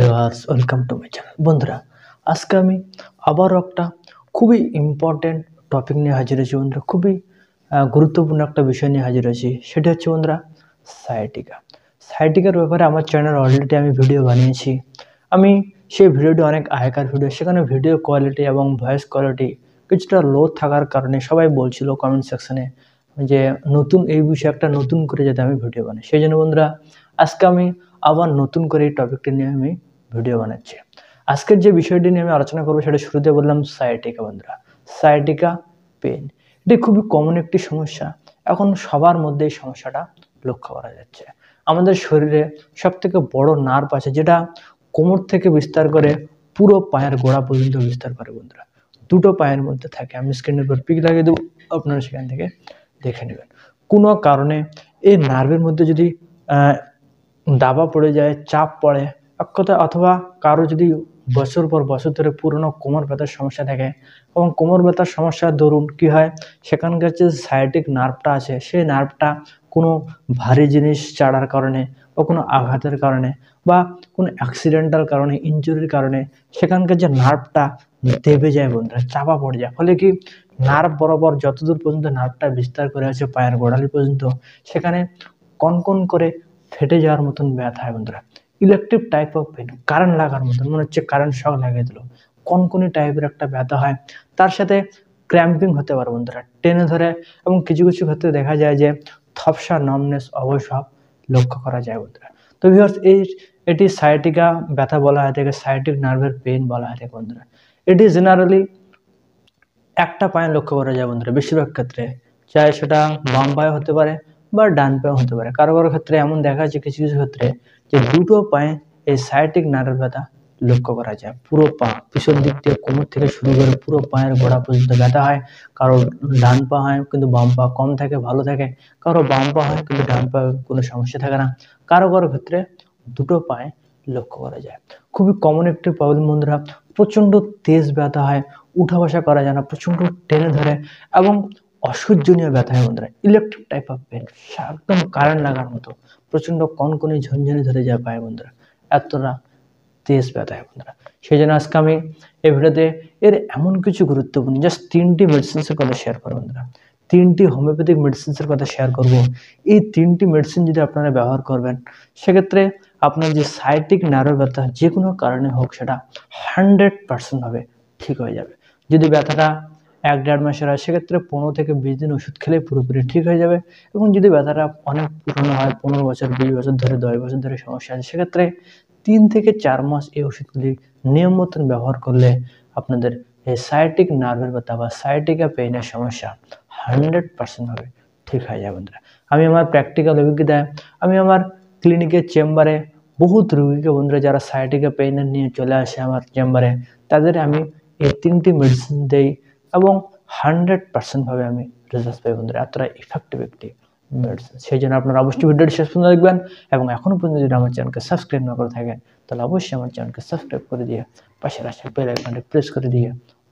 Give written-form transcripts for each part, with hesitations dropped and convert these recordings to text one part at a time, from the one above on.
Viewers welcome to my channel. বন্ধুরা, আজকে আমি আবারও একটা খুবই ইম্পর্টেন্ট টপিক নিয়ে হাজির হয়েছি। বন্ধুরা, খুবই গুরুত্বপূর্ণ একটা বিষয় নিয়ে হাজির হয়েছি, সেটা হচ্ছে বন্ধুরা সায়াটিকা। সায়াটিকার ব্যাপারে আমার চ্যানেল অলরেডি আমি ভিডিও বানিয়েছি। আমি সেই ভিডিওটি অনেক আগেকার ভিডিও, সেখানে ভিডিও কোয়ালিটি এবং ভয়েস কোয়ালিটি কিছুটা লো থাকার কারণে সবাই বলছিল কমেন্ট সেকশনে যে নতুন এই বিষয়ে একটা নতুন করে যাতে আমি ভিডিও বানাই। সেই জন্য বন্ধুরা, আজকে আমি আবার নতুন করে এই টপিকটি নিয়ে আমি ভিডিও বানাচ্ছি। আজকের যে বিষয়টি নিয়ে আমি আলোচনা করবো সেটা শুরুতে বললাম সায়াটিকা। বন্ধুরা, সায়াটিকা পেন এটি খুবই কমন একটি সমস্যা। এখন সবার মধ্যে এই সমস্যাটা লক্ষ্য করা যাচ্ছে। আমাদের শরীরে সব থেকে বড় নার্ভ আছে, যেটা কোমর থেকে বিস্তার করে পুরো পায়ের গোড়া পর্যন্ত বিস্তার করে। বন্ধুরা, দুটো পায়ের মধ্যে থাকে। আমি স্ক্রিনের উপর পিক লাগিয়ে দেবো, আপনারা সেখান থেকে দেখে নেবেন। কোনো কারণে এই নার্ভের মধ্যে যদি দাবা পড়ে যায়, চাপ পড়ে এক কথা, অথবা কারো যদি বছর পর বছর ধরে পুরনো কোমর ব্যথার সমস্যা থাকে, এবং কোমর ব্যথার সমস্যার দরুন কি হয়, সেখানকার যে সায়াটিক নার্ভটা আছে সেই নার্ভটা কোনো ভারী জিনিস চাড়ার কারণে বা কোনো আঘাতের কারণে বা কোনো অ্যাক্সিডেন্টাল কারণে, ইনজুরির কারণে সেখানকার যে নার্ভটা দেবে যায়, বন্ধুরা, চাপা পড়ে যায়। ফলে কি, নার্ভ বরাবর যতদূর পর্যন্ত নার্ভটা বিস্তার করে আছে পায়ের গোড়ালি পর্যন্ত, সেখানে কনকন করে ফেটে যাওয়ার মতন ব্যথা হয়। বন্ধুরা, electric type of pain, current লাগার মতন, মনে হচ্ছে কারেন্ট শক লাগিয়ে দিল, কনকনি টাইপের একটা ব্যথা হয়। তার সাথে ক্র্যাম্পিং হতে পারে বন্ধুরা, টেনে ধরে, এবং কিছু কিছু ক্ষেত্রে দেখা যায় যে থপসা, নামনেস, অবসাদ লক্ষ্য করা যায়। বন্ধুরা, তো ভিউয়ার্স, এটি সায়াটিকা ব্যথা বলা হয় থাকে, সায়াটিক নার্ভের পেন বলা হয় থাকে। বন্ধুরা, এটি জেনারেলি একটা পায়ে লক্ষ্য করা যায়। বন্ধুরা, বেশিরভাগ ক্ষেত্রে, চাই সেটা বাম পায়ে হতে পারে বা ডান পায়ে হতে পারে। কারো কারো ক্ষেত্রে এমন দেখা যাচ্ছে কিছু কিছু ক্ষেত্রে যে দুটো পায়ে এই সায়াটিক নার্ভের ব্যথা লক্ষ্য করা যায়। পুরো পা, পিছন দিক থেকে কোমর থেকে শুরু করে পুরো পায়ের গোড়া পর্যন্ত ব্যথা হয়। কারো ডান পা হয় কিন্তু বাম পা কম থাকে, ভালো থাকে। কারো বাম পা হয় কিন্তু ডান পা কোনো সমস্যা থাকে না। কারো কারো ক্ষেত্রে দুটো পায়ে লক্ষ্য করা যায়। খুবই কমন একটি প্রবলেম। বন্ধুরা, প্রচন্ড তেজ ব্যথা হয়, উঠা বসা করা যায় না, প্রচন্ড টেনে ধরে এবং অসহ্যনীয় ব্যথা হয়। বন্ধুরা, ইলেকট্রিক টাইপ অফ পেন, একদম কারেন্ট লাগার মতো প্রচন্ড কনকনি ঝনঝনি ধরে যায় পায়ে। বন্ধুরা, এতটা তেজ ব্যথা হয়। বন্ধুরা, সেই জন্য আজকে আমি এই ভিডিওতে এর এমন কিছু গুরুত্বপূর্ণ জাস্ট 3টি মেডিসিনসের কথা শেয়ার করবো। বন্ধুরা, 3টি হোমিওপ্যাথিক মেডিসিনসের কথা শেয়ার করব। এই 3টি মেডিসিন যদি আপনারা ব্যবহার করবেন, সেক্ষেত্রে আপনার যে সায়াটিক নার্ভের ব্যথা যে কোনো কারণে হোক, সেটা 100% ভাবে ঠিক হয়ে যাবে। যদি ব্যথাটা 1-1.5 মাসের হয়, সেক্ষেত্রে 15 থেকে 20 দিন ওষুধ খেলে পুরোপুরি ঠিক হয়ে যাবে। এবং যদি ব্যথাটা অনেক পুরনো হয়, 15 বছর, 20 বছর ধরে, 10 বছর ধরে সমস্যা আছে, সেক্ষেত্রে 3 থেকে 4 মাস এই ওষুধগুলি নিয়ম মতন ব্যবহার করলে আপনাদের এই সায়াটিক নার্ভের ব্যথা বা সায়াটিকা পেইনের সমস্যা 100% ভাবে ঠিক হয়ে যাবে। বন্ধুরা, আমি আমার প্র্যাকটিক্যাল অভিজ্ঞতায়, আমি আমার ক্লিনিকের চেম্বারে বহুত রোগীকে, বন্ধুরা, যারা সায়াটিকা পেইনের নিয়ে চলে আসে আমার চেম্বারে, তাদের আমি এই 3টি মেডিসিন দেই এবং 100% ভাবে আমি রেজাল্ট পাই। বন্ধুরা, এতটা ইফেক্টিভ একটি মেডিসিন। সেই জন্য আপনারা অবশ্যই ভিডিওটি শেষ পর্যন্ত দেখবেন, এবং এখনো পর্যন্ত যদি আমার চ্যানেলকে সাবস্ক্রাইব না করে থাকেন, তাহলে অবশ্যই আমার চ্যানেলকে সাবস্ক্রাইব করে দিয়ে পাশের আসা বেল আইকনটি প্রেস করে দিয়ে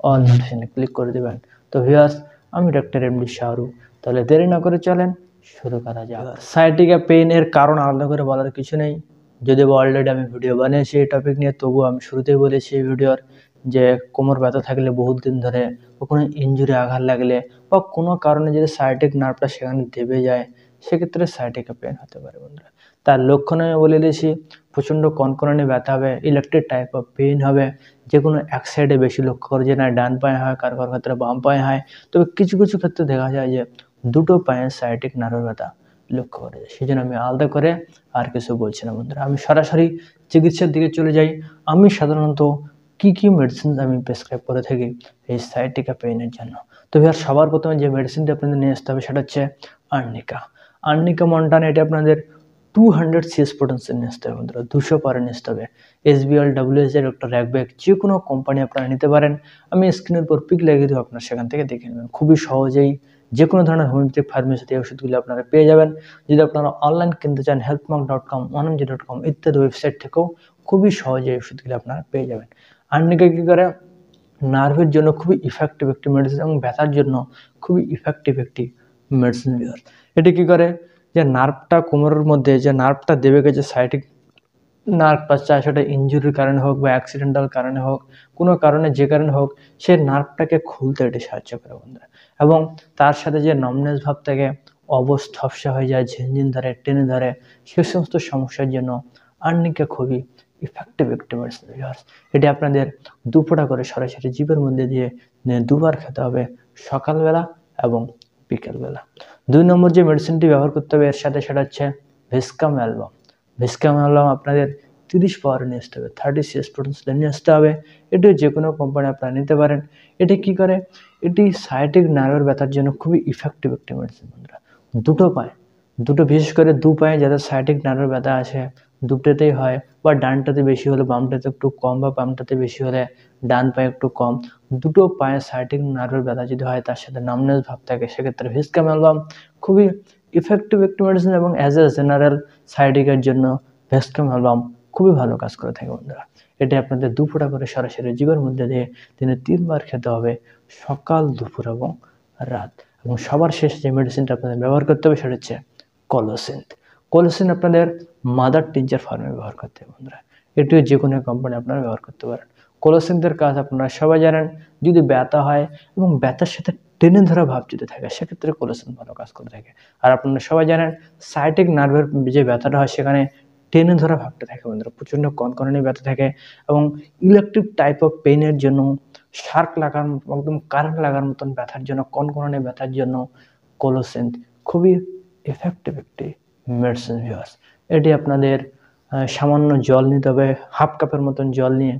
অল নোটিফিকেশনে ক্লিক করে দেবেন। তো ভিউয়ার্স, আমি ডক্টর এমডি শাহরুখ। তাহলে দেরি না করে চলেন শুরু করা যাক। সায়াটিকা পেইনের কারণ আলাদা করে বলার কিছু নেই, যদিও অলরেডি আমি ভিডিও বানিয়েছি এই টপিক নিয়ে, তবুও আমি শুরুতেই বলেছি এই ভিডিওর যে কোমর ব্যথা থাকলে বহুত দিন ধরে, বা কোনো ইনজুরি, আঘাত লাগলে, বা কোনো কারণে যদি সায়াটিক নার্ভটা সেখানে দেবে যায়, সেক্ষেত্রে সায়াটিকা পেইন হতে পারে। বন্ধুরা, তার লক্ষণ আমি বলে দিয়েছি, প্রচণ্ড কনকনানি ব্যথা হবে, ইলেকট্রিক টাইপ অফ পেইন হবে, যে কোনো এক সাইডে বেশি লক্ষ্য করে, যে না ডান পায়ে হয়, কারো কারো ক্ষেত্রে বাম পায়ে হয়। তবে কিছু কিছু ক্ষেত্রে দেখা যায় যে দুটো পায়ে সায়াটিক নার্ভের ব্যথা লক্ষ্য করে যায়। সেই জন্য আমি আলাদা করে আর কিছু বলছি না। বন্ধুরা, আমি সরাসরি চিকিৎসার দিকে চলে যাই। আমি সাধারণত কি মেডিসিন আমি প্রেসক্রাইব করে থাকি এই সায়াটিকা পেইনের জন্য। তো আর সবার প্রথমে যে মেডিসিনটা আপনাদের নিয়ে আসতে হবে সেটা হচ্ছে আর্নিকা। আর্নিকা মন্টানা, এটা আপনাদের 200 CS পোটেনশিয়াল নিয়ে আসতে হবে। বন্ধুরা, 200 পারে নিয়ে আসতে হবে। SBL, WS, ডক্টর র্যাকব্যাক, যে কোনো কোম্পানি আপনারা নিতে পারেন। আমি স্ক্রিনের উপর পিক লাগিয়ে দেবো, আপনারা সেখান থেকে দেখে নেবেন। খুবই সহজেই যে কোনো ধরনের হোমিওপ্যাথিক ফার্মেসিতে এই ওষুধগুলো আপনারা পেয়ে যাবেন। যদি আপনারা অনলাইন কিনতে চান, healthmark.com, 1mg.com ইত্যাদি ওয়েবসাইট থেকেও খুবই সহজে এই ওষুধগুলো আপনারা পেয়ে যাবেন। আর্নিকা কী করে, নার্ভের জন্য খুবই ইফেক্টিভ একটি মেডিসিন এবং ব্যথার জন্য খুবই ইফেক্টিভ একটি মেডিসিন। এটি কী করে, যে নার্ভটা, কোমরের মধ্যে যে নার্ভটা দেবে গেছে সায়াটিক নার্ভটা, চায় সেটা ইনজুরির কারণে হোক বা অ্যাক্সিডেন্টাল কারণে হোক, কোনো কারণে যে কারণে হোক, সে নার্ভটাকে খুলতে এটি সাহায্য করে বন্ধুরা। এবং তার সাথে যে নামনেস ভাব থাকে, অবশ ঝাপসা হয়ে যায়, ঝিনঝিন ধরে, টেনে ধরে, সে সমস্ত সমস্যার জন্য আর্নিকা খুবই ইফেক্টিভ একটি মেডিসিন ভিউয়ার্স। এটি আপনাদের দুফোঁটা করে সরাসরি জিভের মধ্যে দিয়ে দুবার খেতে হবে, সকালবেলা এবং বিকেলবেলা। 2 নম্বর যে মেডিসিনটি ব্যবহার করতে হবে এর সাথে, সেটা হচ্ছে ভিস্কাম অ্যালবাম। ভিস্কাম অ্যালবাম আপনাদের 30 পাওয়ারে নিয়ে আসতে হবে, 30 CS পোটেনশিয়ালে নিয়ে আসতে হবে। এটিও যে কোনো কোম্পানি আপনারা নিতে পারেন। এটি কি করে? এটি সায়াটিক নার্ভের ব্যথার জন্য খুবই ইফেক্টিভ একটি মেডিসিন বন্ধুরা। দুটো পায়ে, বিশেষ করে 2 পায়ে যাদের সায়াটিক নার্ভের ব্যথা আছে, দুটোতেই হয়, বা ডানটাতে বেশি হলে বামটাতে একটু কম, বা বামটাতে বেশি হলে ডান পায়ে একটু কম। দুটো পায়ে সায়াটিক নার্ভের ব্যথা যদি হয়, তার সাথে নামনেস ভাব থাকে, সেক্ষেত্রে ভিস্কাম অ্যালবাম খুবই ইফেক্টিভ একটি মেডিসিন, এবং অ্যাজ এ জেনারেল সায়াটিকের জন্য ভিস্কাম অ্যালবাম খুবই ভালো কাজ করে থাকে বন্ধুরা। এটি আপনাদের দুফোঁটা করে সরাসরি জিভের মধ্যে দিয়ে দিনে 3 বার খেতে হবে, সকাল, দুপুর এবং রাত। এবং সবার শেষে যে মেডিসিনটা আপনাদের ব্যবহার করতে হবে সেটা হচ্ছে কলোসিন্থ। কলোসিন্থ আপনাদের মাদার টিনচার ফর্মে ব্যবহার করতে হবে বন্ধুরা। এটিও যে কোনো কোম্পানি আপনারা ব্যবহার করতে পারেন। কলোসিন্থের কাজ আপনারা সবাই জানেন, যদি ব্যথা হয় এবং ব্যথার সাথে টেনে ধরা ভাব যদি থাকে, সেক্ষেত্রে কলোসিন্থ ভালো কাজ করে থাকে। আর আপনারা সবাই জানেন, সায়াটিক নার্ভের যে ব্যথাটা হয়, সেখানে টেনে ধরা ভাবটা থাকে বন্ধুরা, প্রচণ্ড কনকনানি ব্যথা থাকে, এবং ইলেকট্রিক টাইপ অফ পেইনের জন্য, শার্ক লাগার একদম কারেন্ট লাগার মতন ব্যথার জন্য, কনকনানি ব্যথার জন্য কলোসিন্থ খুবই এফেক্টিভ একটি মেডিসিন ভিউয়ার্স। এটি আপনাদের সামান্য জল নিতে হবে, হাফ কাপের মতন জল নিয়ে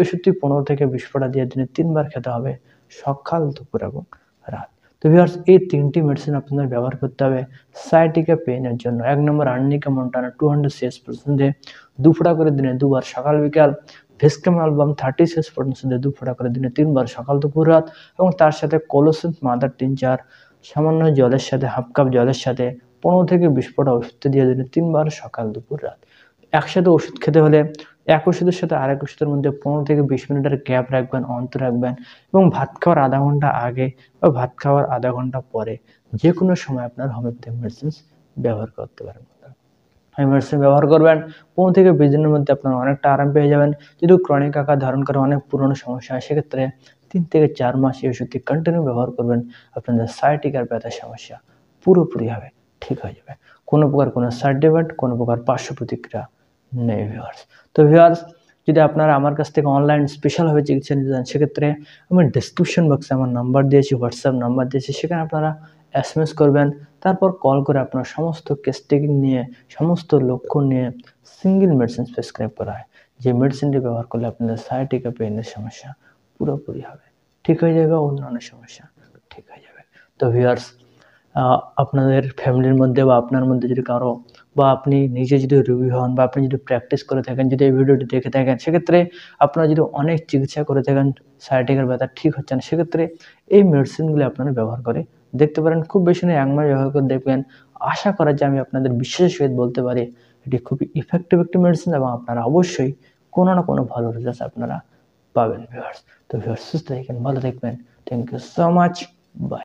ওষুধটি 15 থেকে 20 ফোঁটা দিয়ে দিনে 3 বার খেতে হবে, সকাল, দুপুর এবং রাত। তো ভিউয়ার্স, এই 3টি মেডিসিন আপনাদের ব্যবহার করতে হবে সায়াটিকা পেইনের জন্য। 1 নম্বর আর্নিকা মন্টানা 200 CS পর্যন্ত 2 ফোঁটা করে দিনে 2 বার সকাল বিকাল, ভিস্কাম অ্যালবাম 30 CS পর্যন্ত 2 ফোঁটা করে দিনে 3 বার সকাল, দুপুর, রাত, এবং তার সাথে কলোসিন্থ মাদার টিনচার সামান্য জলের সাথে, হাফ কাপ জলের সাথে 15 থেকে 20 ফোঁটা ওষুধ দিয়ে দিনে 3 বার সকাল, দুপুর, রাত। একসাথে ওষুধ খেতে হলে এক ওষুধের সাথে আরেক ওষুধের মধ্যে 15 থেকে 20 মিনিটের গ্যাপ রাখবেন, অন্তর রাখবেন, এবং ভাত খাওয়ার আধা ঘন্টা আগে বা ভাত খাওয়ার আধা ঘন্টা পরে যে কোনো সময় আপনার হোমিওপ্যাথিক মেডিসিন ব্যবহার করতে পারেন। এই মেডিসিন ব্যবহার করবেন, 15 থেকে 20 দিনের মধ্যে আপনারা অনেকটা আরাম পেয়ে যাবেন। যদি ক্রনিক আকার ধারণ করে অনেক পুরনো সমস্যা হয়, সেক্ষেত্রে 3 থেকে 4 মাস এই ওষুধটি কন্টিনিউ ব্যবহার করবেন, আপনাদের সায়াটিকার ব্যথার সমস্যা পুরোপুরিভাবে ঠিক হয়ে যাবে। কোনো প্রকার কোনো সাইড ইফেক্ট, কোনো প্রকার পার্শ্ব প্রতিক্রিয়া নেই ভিউয়ার্স। তো ভিউয়ার্স, যদি আপনারা আমার কাছ থেকে অনলাইন স্পেশালভাবে চিকিৎসা নিতে চান, সেক্ষেত্রে আমি ডিসক্রিপশন বক্সে আমার নাম্বার দিয়েছি, হোয়াটসঅ্যাপ নাম্বার দিয়েছি, সেখানে আপনারা SMS করবেন, তারপর কল করে আপনার সমস্ত কেস টেকিং নিয়ে, সমস্ত লক্ষণ নিয়ে সিঙ্গেল মেডিসিন প্রেসক্রাইব করা হয়, যে মেডিসিনটি ব্যবহার করলে আপনাদের সায়াটিকা পেইনের সমস্যা পুরোপুরিভাবে ঠিক হয়ে যাবে, অন্যান্য সমস্যা ঠিক হয়ে যাবে। তো ভিউয়ার্স, আপনাদের ফ্যামিলির মধ্যে বা আপনার মধ্যে যদি কারো, বা আপনি নিজে যদি রোগী হন, বা আপনি যদি প্র্যাকটিস করে থাকেন, যদি এই ভিডিওটি দেখে থাকেন, সেক্ষেত্রে আপনারা যদি অনেক চিকিৎসা করে থাকেন, সায়াটিকার ব্যথা ঠিক হচ্ছে না, সেক্ষেত্রে এই মেডিসিনগুলি আপনারা ব্যবহার করে দেখতে পারেন। খুব বেশি নয়, 1 মাস ব্যবহার করে দেখবেন। আশা করা যায়, আমি আপনাদের বিশ্বাসের সহিত বলতে পারি, এটি খুবই ইফেক্টিভ একটি মেডিসিন, এবং আপনারা অবশ্যই কোনো না কোনো ভালো রেজাল্ট আপনারা পাবেন ভিউয়ার্স। তো ভিউয়ার্স, সুস্থ থাকবেন, ভালো থাকবেন। Thank you so much, by.